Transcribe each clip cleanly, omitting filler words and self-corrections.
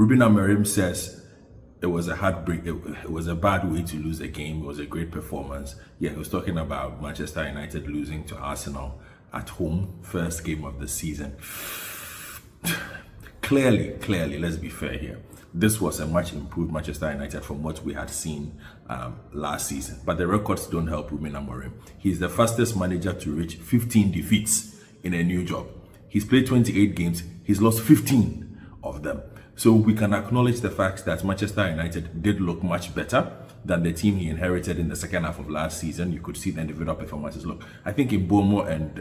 Ruben Amorim says it was a heartbreak. It was a bad way to lose a game. It was a great performance. Yeah, he was talking about Manchester United losing to Arsenal at home, first game of the season. Clearly, let's be fair here. This was a much improved Manchester United from what we had seen last season. But the records don't help Ruben Amorim. He's the fastest manager to reach 15 defeats in a new job. He's played 28 games. He's lost 15 of them. So we can acknowledge the fact that Manchester United did look much better than the team he inherited in the second half of last season. You could see the individual performances. Look, I think Mbomo and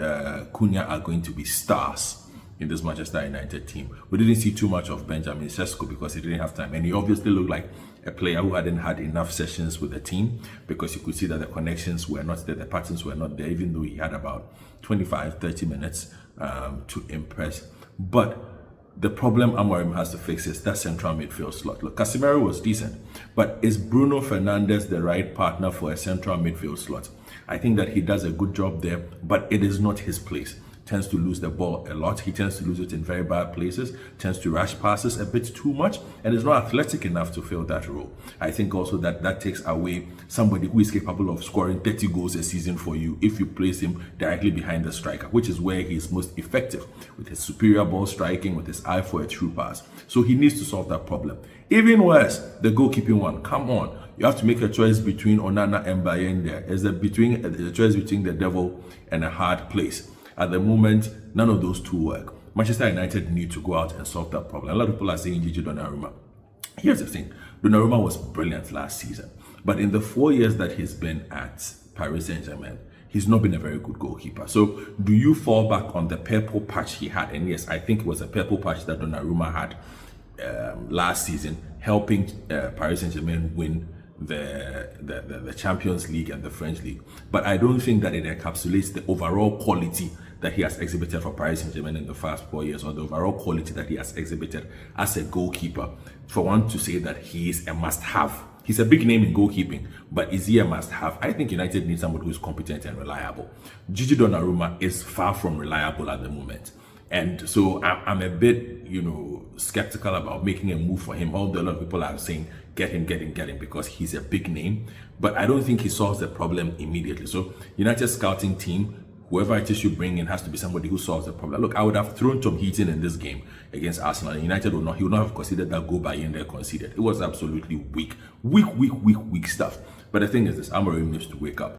Cunha are going to be stars in this Manchester United team. We didn't see too much of Benjamin Sesko because he didn't have time. And he obviously looked like a player who hadn't had enough sessions with the team, because you could see that the connections were not there, the patterns were not there, even though he had about 25-30 minutes to impress. But the problem Amorim has to fix is that central midfield slot. Look, Casemiro was decent, but is Bruno Fernandes the right partner for a central midfield slot? I think that he does a good job there, but it is not his place. Tends to lose the ball a lot. He tends to lose it in very bad places, tends to rush passes a bit too much, and is not athletic enough to fill that role. I think also that takes away somebody who is capable of scoring 30 goals a season for you if you place him directly behind the striker, which is where he is most effective, with his superior ball striking, with his eye for a true pass. So he needs to solve that problem. Even worse, the goalkeeping one. Come on. You have to make a choice between Onana and Bayende. It's a choice between the devil and a hard place. At the moment, none of those two work. Manchester United need to go out and solve that problem. A lot of people are saying Gigi Donnarumma. Here's the thing. Donnarumma was brilliant last season. But in the 4 years that he's been at Paris Saint-Germain, he's not been a very good goalkeeper. So do you fall back on the purple patch he had? And yes, I think it was a purple patch that Donnarumma had last season, helping Paris Saint-Germain win the Champions League and the French League. But I don't think that it encapsulates the overall quality that he has exhibited for Paris Saint-Germain in the past 4 years, or the overall quality that he has exhibited as a goalkeeper, for one to say that he is a must-have. He's a big name in goalkeeping, but is he a must-have? I think United needs somebody who is competent and reliable. Gigi Donnarumma is far from reliable at the moment. And so I'm a bit, skeptical about making a move for him. Although a lot of people are saying, get him, because he's a big name. But I don't think he solves the problem immediately. So United scouting team, whoever it is you bring in has to be somebody who solves the problem. Look, I would have thrown Tom Heaton in this game against Arsenal. United he would not have considered that goal by Bayende conceded. It was absolutely weak stuff. But the thing is this, Amorim needs to wake up.